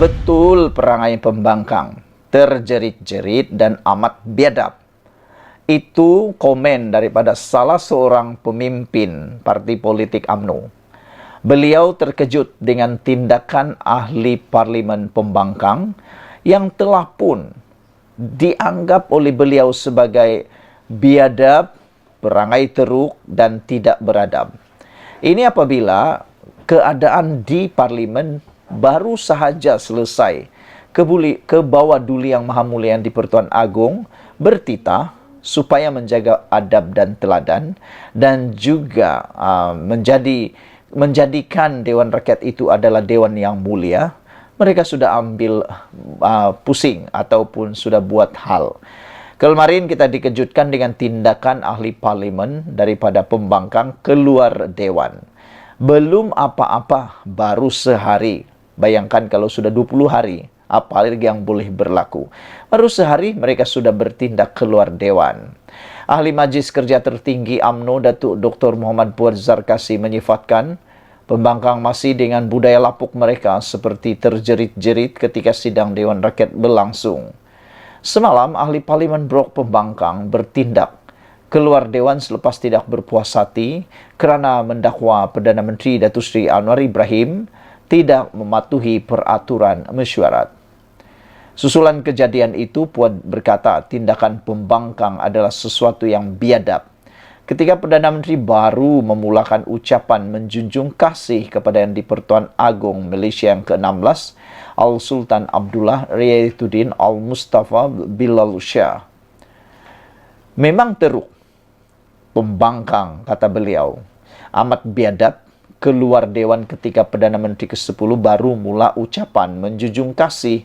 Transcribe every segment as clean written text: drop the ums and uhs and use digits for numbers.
Betul perangai pembangkang, terjerit-jerit dan amat biadab. Itu komen daripada salah seorang pemimpin parti politik UMNO. Beliau terkejut dengan tindakan ahli parlimen pembangkang yang telah pun dianggap oleh beliau sebagai biadab, perangai teruk dan tidak beradab. Ini apabila keadaan di parlimen baru sahaja selesai, Kebawah Duli Yang Maha Mulia di Pertuan Agong bertitah supaya menjaga adab dan teladan dan juga menjadikan Dewan Rakyat itu adalah Dewan yang mulia. Mereka sudah ambil pusing ataupun sudah buat hal. Kemarin kita dikejutkan dengan tindakan ahli parlimen daripada pembangkang keluar Dewan. Belum apa-apa, baru sehari. Bayangkan kalau sudah 20 hari, apa lagi yang boleh berlaku. Baru sehari mereka sudah bertindak keluar Dewan. Ahli Majlis Kerja Tertinggi UMNO Datuk Dr. Muhammad Puad Zarkasi menyifatkan pembangkang masih dengan budaya lapuk mereka seperti terjerit-jerit ketika sidang Dewan Rakyat berlangsung. Semalam, ahli parlimen Brok Pembangkang bertindak keluar Dewan selepas tidak berpuas hati kerana mendakwa Perdana Menteri Datuk Seri Anwar Ibrahim tidak mematuhi peraturan mesyuarat. Susulan kejadian itu, Puad berkata tindakan pembangkang adalah sesuatu yang biadab. Ketika Perdana Menteri baru memulakan ucapan menjunjung kasih kepada Yang di-Pertuan Agong Malaysia yang ke-16, Al-Sultan Abdullah Riayatuddin Al-Mustafa Bilal Shah. Memang teruk, pembangkang, kata beliau. Amat biadab keluar Dewan ketika Perdana Menteri ke-10 baru mula ucapan menjunjung kasih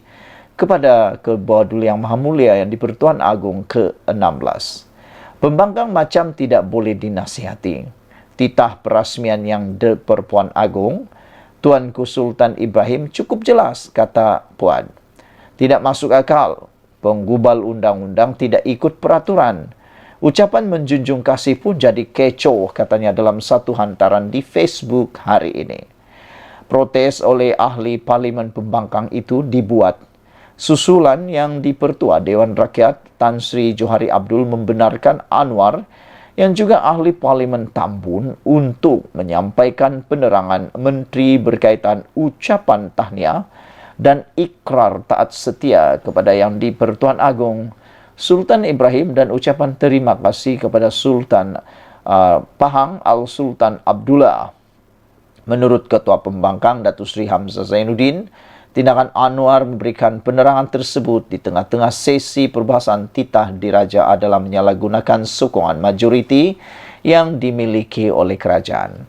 kepada Kebawah Duli Yang Maha Mulia Yang di-Pertuan Agong ke-16. Pembangkang macam tidak boleh dinasihati. Titah perasmian Yang di-Pertuan Agong, Tuanku Sultan Ibrahim cukup jelas, kata Puad. Tidak masuk akal. Penggubal undang-undang tidak ikut peraturan. Ucapan menjunjung kasih pun jadi kecoh, katanya dalam satu hantaran di Facebook hari ini. Protes oleh ahli parlimen pembangkang itu dibuat. Susulan Yang di-Pertua Dewan Rakyat Tan Sri Johari Abdul membenarkan Anwar yang juga ahli parlimen Tambun untuk menyampaikan penerangan menteri berkaitan ucapan tahniah dan ikrar taat setia kepada Yang di-Pertuan Agong Sultan Ibrahim dan ucapan terima kasih kepada Sultan Pahang Al-Sultan Abdullah. Menurut Ketua Pembangkang Datuk Seri Hamzah Zainuddin, tindakan Anwar memberikan penerangan tersebut di tengah-tengah sesi perbahasan titah diraja adalah menyalahgunakan sokongan majoriti yang dimiliki oleh kerajaan.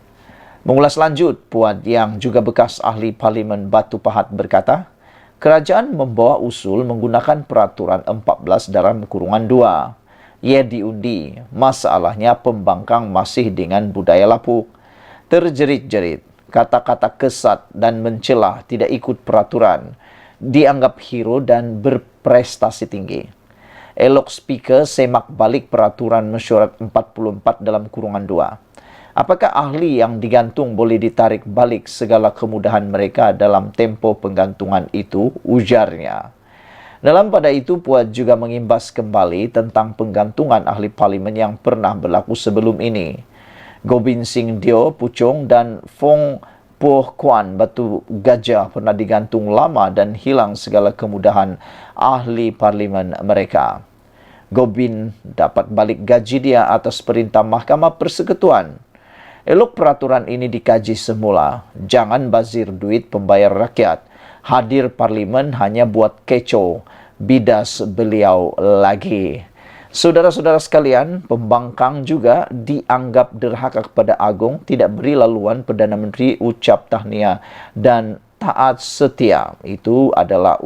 Mengulas lanjut, Puad yang juga bekas ahli parlimen Batu Pahat berkata, kerajaan membawa usul menggunakan peraturan 14 dalam kurungan 2. Ia diundi. Masalahnya pembangkang masih dengan budaya lapuk. Terjerit-jerit, kata-kata kesat dan mencelah tidak ikut peraturan. Dianggap hero dan berprestasi tinggi. Elok speaker semak balik peraturan mesyuarat 44 dalam kurungan 2. Apakah ahli yang digantung boleh ditarik balik segala kemudahan mereka dalam tempo penggantungan itu? Ujarnya. Dalam pada itu, Puad juga mengimbas kembali tentang penggantungan ahli parlimen yang pernah berlaku sebelum ini. Gobind Singh Dio Puchong dan Fong Poh Kuan Batu Gajah pernah digantung lama dan hilang segala kemudahan ahli parlimen mereka. Gobind dapat balik gaji dia atas perintah Mahkamah Persekutuan. Elok peraturan ini dikaji semula. Jangan bazir duit pembayar rakyat. Hadir parlimen hanya buat kecoh. Bidas beliau lagi. Saudara-saudara sekalian, pembangkang juga dianggap derhaka kepada Agong, tidak beri laluan Perdana Menteri ucap tahniah dan taat setia. Itu adalah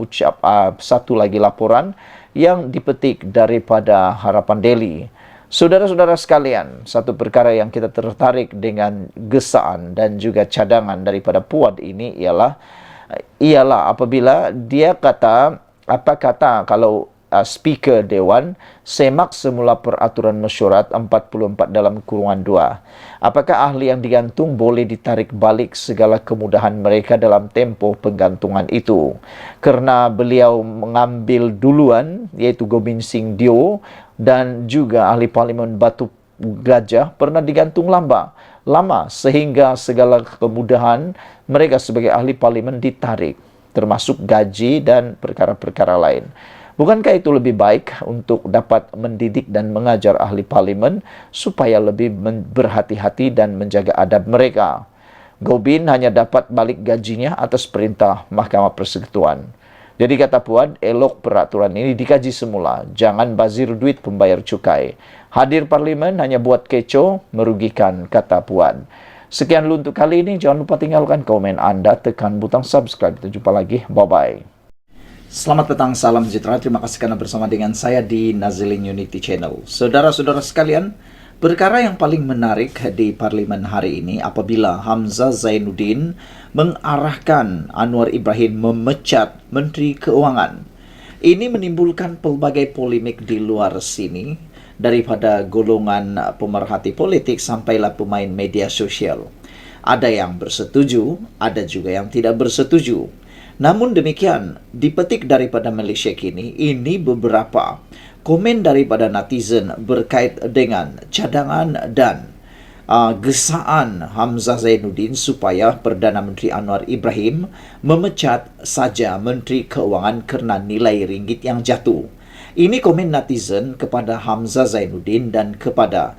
satu lagi laporan yang dipetik daripada Harapan Daily. Saudara-saudara sekalian, satu perkara yang kita tertarik dengan gesaan dan juga cadangan daripada Puad ini ialah apabila dia kata, kalau Speaker Dewan, semak semula peraturan mesyuarat 44 dalam kurungan 2. Apakah ahli yang digantung boleh ditarik balik segala kemudahan mereka dalam tempoh penggantungan itu? Kerana beliau mengambil duluan, iaitu Gobind Singh Dio, dan juga ahli Parlimen Batu Gajah pernah digantung lama sehingga segala kemudahan mereka sebagai ahli parlimen ditarik, termasuk gaji dan perkara-perkara lain. Bukankah itu lebih baik untuk dapat mendidik dan mengajar ahli parlimen supaya lebih berhati-hati dan menjaga adab mereka? Gobind hanya dapat balik gajinya atas perintah Mahkamah Persekutuan. Jadi kata Puan, elok peraturan ini dikaji semula. Jangan bazir duit pembayar cukai. Hadir parlimen hanya buat kecoh, merugikan, kata Puan. Sekian dulu untuk kali ini. Jangan lupa tinggalkan komen anda, tekan butang subscribe. Kita jumpa lagi. Bye-bye. Selamat petang, salam sejahtera. Terima kasih karena bersama dengan saya di Nazilin Unity Channel. Saudara-saudara sekalian, perkara yang paling menarik di parlimen hari ini apabila Hamzah Zainuddin mengarahkan Anwar Ibrahim memecat Menteri Keuangan. Ini menimbulkan pelbagai polemik di luar sini, daripada golongan pemerhati politik sampailah pemain media sosial. Ada yang bersetuju, ada juga yang tidak bersetuju. Namun demikian, dipetik daripada Malaysia kini, ini beberapa komen daripada netizen berkait dengan cadangan dan gesaan Hamzah Zainuddin supaya Perdana Menteri Anwar Ibrahim memecat saja Menteri Keuangan kerana nilai ringgit yang jatuh. Ini komen netizen kepada Hamzah Zainuddin dan kepada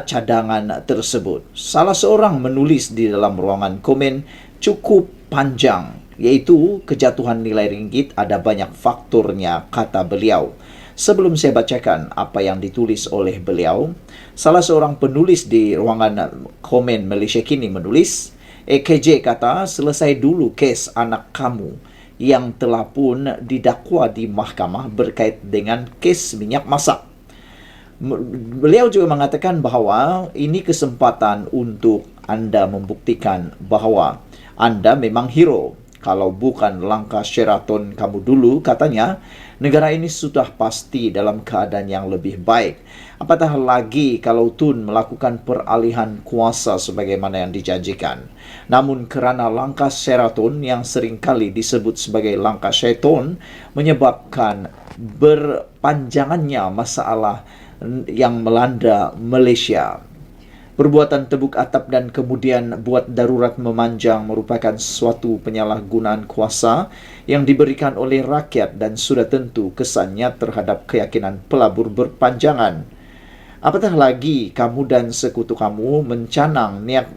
cadangan tersebut. Salah seorang menulis di dalam ruangan komen cukup panjang, iaitu kejatuhan nilai ringgit ada banyak faktornya, kata beliau. Sebelum saya bacakan apa yang ditulis oleh beliau, salah seorang penulis di ruangan komen Malaysia kini menulis, AKJ kata, selesai dulu kes anak kamu yang telah pun didakwa di mahkamah berkait dengan kes minyak masak. Beliau juga mengatakan bahawa ini kesempatan untuk anda membuktikan bahawa anda memang hero. Kalau bukan langkah Sheraton kamu dulu, katanya, negara ini sudah pasti dalam keadaan yang lebih baik. Apatah lagi kalau Tun melakukan peralihan kuasa sebagaimana yang dijanjikan. Namun kerana langkah Sheraton yang seringkali disebut sebagai langkah syaiton menyebabkan berpanjangannya masalah yang melanda Malaysia. Perbuatan tebuk atap dan kemudian buat darurat memanjang merupakan suatu penyalahgunaan kuasa yang diberikan oleh rakyat dan sudah tentu kesannya terhadap keyakinan pelabur berpanjangan. Apatah lagi kamu dan sekutu kamu mencanang niat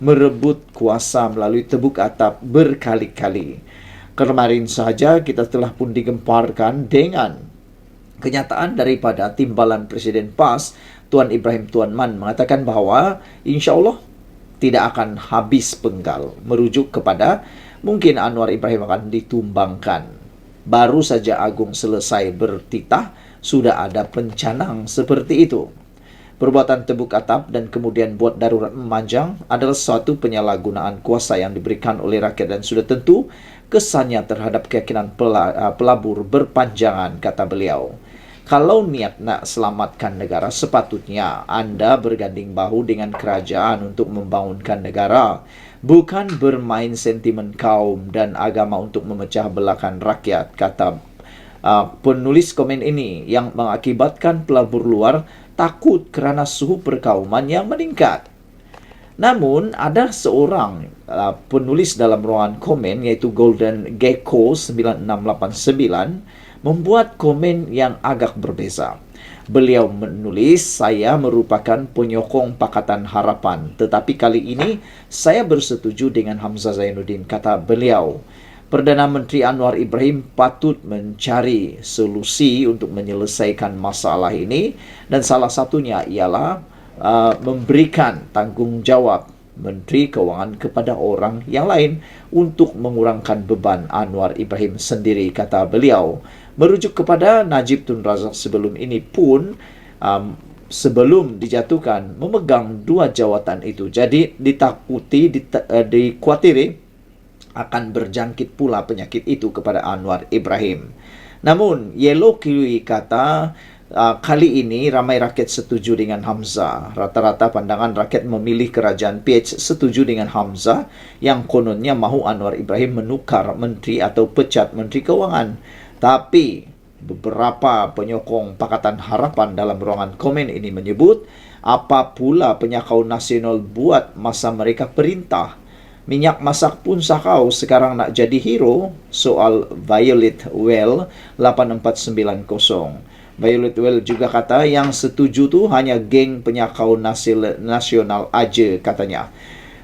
merebut kuasa melalui tebuk atap berkali-kali. Kemarin sahaja kita telah pun digemparkan dengan kenyataan daripada timbalan Presiden PAS Tuan Ibrahim Tuan Man mengatakan bahawa insya-Allah tidak akan habis penggal, merujuk kepada mungkin Anwar Ibrahim akan ditumbangkan. Baru saja Agung selesai bertitah, sudah ada pencanang seperti itu. Perbuatan tebuk atap dan kemudian buat darurat memanjang adalah suatu penyalahgunaan kuasa yang diberikan oleh rakyat dan sudah tentu kesannya terhadap keyakinan pelabur berpanjangan, kata beliau. Kalau niat nak selamatkan negara, sepatutnya anda berganding bahu dengan kerajaan untuk membangunkan negara, bukan bermain sentimen kaum dan agama untuk memecah belahkan rakyat, kata penulis komen ini, yang mengakibatkan pelabur luar takut kerana suhu perkauman yang meningkat. Namun, ada seorang penulis dalam ruangan komen, iaitu Golden Gecko 9689, membuat komen yang agak berbeza. Beliau menulis, saya merupakan penyokong Pakatan Harapan, tetapi kali ini saya bersetuju dengan Hamzah Zainuddin, kata beliau. Perdana Menteri Anwar Ibrahim patut mencari solusi untuk menyelesaikan masalah ini, dan salah satunya ialah memberikan tanggungjawab Menteri Keuangan kepada orang yang lain untuk mengurangkan beban Anwar Ibrahim sendiri, kata beliau. Merujuk kepada Najib Tun Razak sebelum ini pun sebelum dijatuhkan memegang dua jawatan itu. Jadi ditakuti, dikhawatiri akan berjangkit pula penyakit itu kepada Anwar Ibrahim. Namun, Yellow Kiwi kata, kali ini ramai rakyat setuju dengan Hamzah. Rata-rata pandangan rakyat memilih kerajaan PH setuju dengan Hamzah yang kononnya mahu Anwar Ibrahim menukar menteri atau pecat menteri keuangan. Tapi beberapa penyokong Pakatan Harapan dalam ruangan komen ini menyebut, apa pula penyakau nasional buat masa mereka perintah? Minyak masak pun sakau sekarang nak jadi hero. Soal Violet Well 8490. Violet Well juga kata yang setuju tu hanya geng penyakau nasional aja katanya.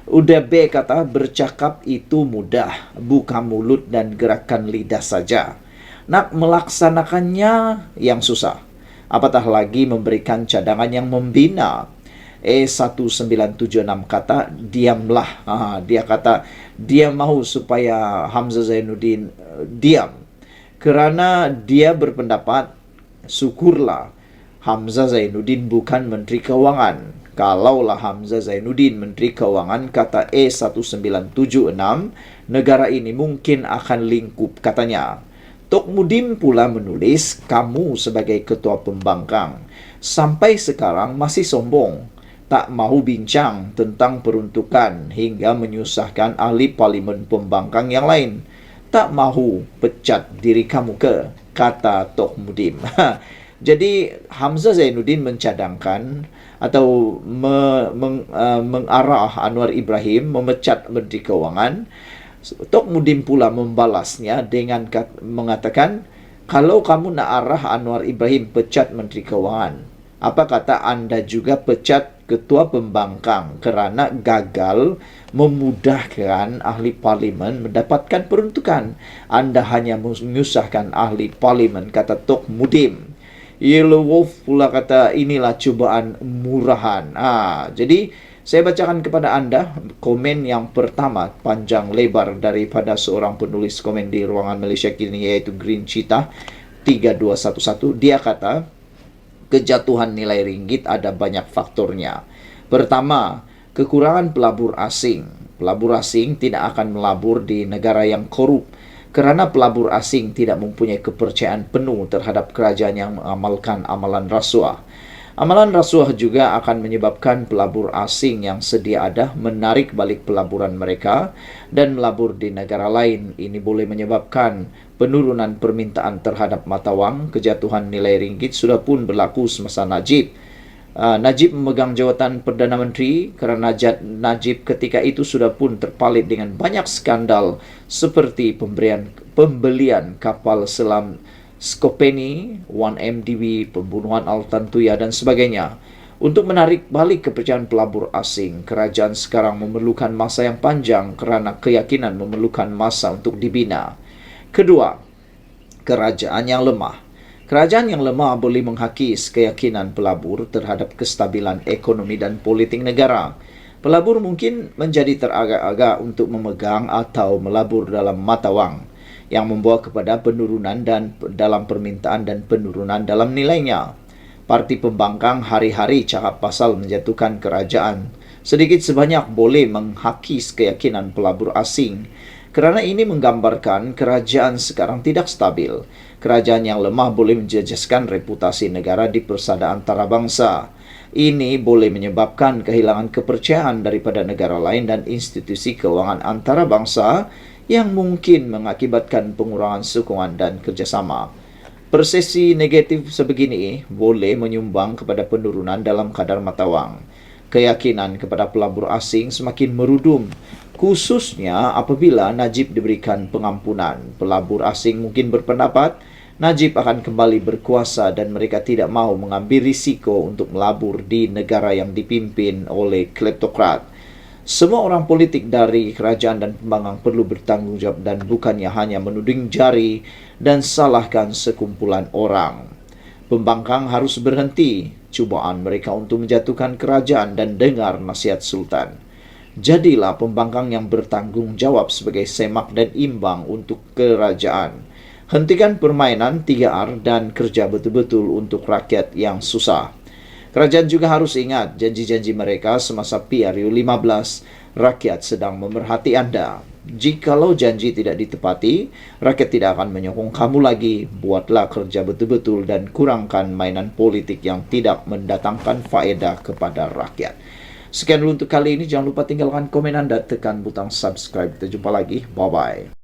Udah B kata bercakap itu mudah, buka mulut dan gerakan lidah saja. Nak melaksanakannya yang susah. Apatah lagi memberikan cadangan yang membina. E1976 kata diamlah. Dia kata dia mahu supaya Hamzah Zainuddin diam. Kerana dia berpendapat syukurlah Hamzah Zainuddin bukan Menteri Keuangan. Kalaulah Hamzah Zainuddin Menteri Keuangan, kata E1976, negara ini mungkin akan lingkup katanya. Tok Mudim pula menulis, kamu sebagai ketua pembangkang sampai sekarang masih sombong. Tak mahu bincang tentang peruntukan hingga menyusahkan ahli parlimen pembangkang yang lain. Tak mahu pecat diri kamu ke? Kata Tok Mudim. Jadi Hamzah Zainuddin mencadangkan atau mengarah Anwar Ibrahim memecat Menteri Keuangan. Tok Mudim pula membalasnya dengan mengatakan, kalau kamu nak arah Anwar Ibrahim pecat Menteri Keuangan, apa kata anda juga pecat ketua pembangkang kerana gagal memudahkan ahli parlimen mendapatkan peruntukan. Anda hanya menyusahkan ahli parlimen, kata Tok Mudim. Yellow Wolf pula kata inilah cubaan murahan. Jadi saya bacakan kepada anda komen yang pertama panjang lebar daripada seorang penulis komen di ruangan Malaysia kini, yaitu Green Cheetah 3211. Dia kata, kejatuhan nilai ringgit ada banyak faktornya. Pertama, kekurangan pelabur asing. Pelabur asing tidak akan melabur di negara yang korup kerana pelabur asing tidak mempunyai kepercayaan penuh terhadap kerajaan yang mengamalkan amalan rasuah. Amalan rasuah juga akan menyebabkan pelabur asing yang sedia ada menarik balik pelaburan mereka dan melabur di negara lain. Ini boleh menyebabkan penurunan permintaan terhadap mata wang. Kejatuhan nilai ringgit sudah pun berlaku semasa Najib. Najib memegang jawatan Perdana Menteri kerana Najib ketika itu sudah pun terpalit dengan banyak skandal seperti pembelian kapal selam Skopeni, 1MDB, pembunuhan Al-Tantuya dan sebagainya. Untuk menarik balik kepercayaan pelabur asing, kerajaan sekarang memerlukan masa yang panjang kerana keyakinan memerlukan masa untuk dibina. Kedua, kerajaan yang lemah. Kerajaan yang lemah boleh menghakis keyakinan pelabur terhadap kestabilan ekonomi dan politik negara. Pelabur mungkin menjadi teragak-agak untuk memegang atau melabur dalam mata wang yang membawa kepada penurunan dan dalam permintaan dan penurunan dalam nilainya. Parti pembangkang hari-hari cakap pasal menjatuhkan kerajaan. Sedikit sebanyak boleh menghakis keyakinan pelabur asing. Kerana ini menggambarkan kerajaan sekarang tidak stabil. Kerajaan yang lemah boleh menjejaskan reputasi negara di persada antarabangsa. Ini boleh menyebabkan kehilangan kepercayaan daripada negara lain dan institusi keuangan antarabangsa yang mungkin mengakibatkan pengurangan sokongan dan kerjasama. Persepsi negatif sebegini boleh menyumbang kepada penurunan dalam kadar mata wang. Keyakinan kepada pelabur asing semakin merudum, khususnya apabila Najib diberikan pengampunan. Pelabur asing mungkin berpendapat Najib akan kembali berkuasa dan mereka tidak mahu mengambil risiko untuk melabur di negara yang dipimpin oleh kleptokrat. Semua orang politik dari kerajaan dan pembangkang perlu bertanggungjawab dan bukannya hanya menuding jari dan salahkan sekumpulan orang. Pembangkang harus berhenti cubaan mereka untuk menjatuhkan kerajaan dan dengar nasihat Sultan. Jadilah pembangkang yang bertanggung jawab sebagai semak dan imbang untuk kerajaan. Hentikan permainan 3R dan kerja betul-betul untuk rakyat yang susah. Kerajaan juga harus ingat janji-janji mereka semasa PRU 15. Rakyat sedang memerhati anda. Jikalau janji tidak ditepati, rakyat tidak akan menyokong kamu lagi. Buatlah kerja betul-betul dan kurangkan mainan politik yang tidak mendatangkan faedah kepada rakyat. Sekian dulu untuk kali ini. Jangan lupa tinggalkan komen Anda, tekan butang subscribe. Kita jumpa lagi. Bye-bye.